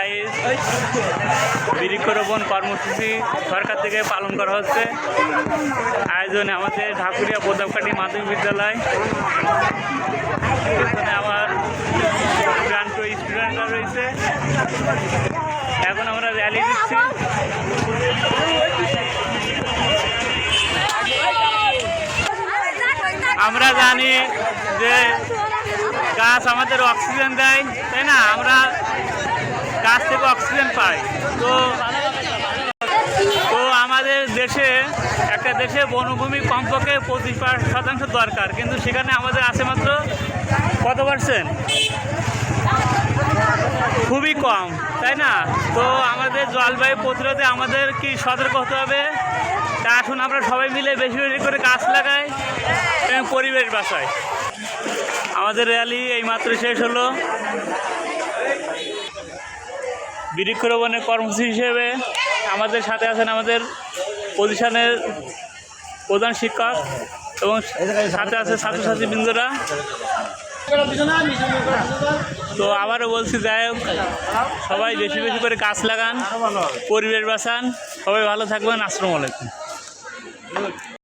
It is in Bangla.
গাইস, বৃক্ষরোপণ কর্মসূচি সরকার থেকে পালন করা হচ্ছে। আয়োজনে আমাদের ঢাকুরিয়া প্রতাপকাঠি মাধ্যমিক বিদ্যালয়। এখানে আমার স্টুডেন্টরা রয়েছে। এখন আমরা র্যালি দিচ্ছি। আমরা জানি যে গাছ আমাদের অক্সিজেন দেয়, তাই না? আমরা গাছ থেকে অক্সিজেন পাই। তো আমাদের দেশে একটা দেশে বনভূমি কমপক্ষে 25% দরকার, কিন্তু সেখানে আমাদের আছে মাত্র কত %? খুবই কম, তাই না? তো আমাদের জলবায়ু প্রতিরোধে আমাদের কি সতর্ক হতে হবে? তা আসুন আমরা সবাই মিলে বেশি বেশি করে গাছ লাগাই এবং পরিবেশ বাঁচাই। আমাদের র্যালি এইমাত্র শেষ হলো। বৃক্ষরোপণের কর্মসূচি হিসেবে আমাদের সাথে আছেন আমাদের প্রতিষ্ঠানের প্রধান শিক্ষক এবং সাথে আছে ছাত্রছাত্রীবৃন্দরা। তো আবারও বলছি, যাই হোক, সবাই বেশি বেশি করে গাছ লাগান, পরিবেশ বাঁচান। সবাই ভালো থাকবেন। আসসালামু আলাইকুম।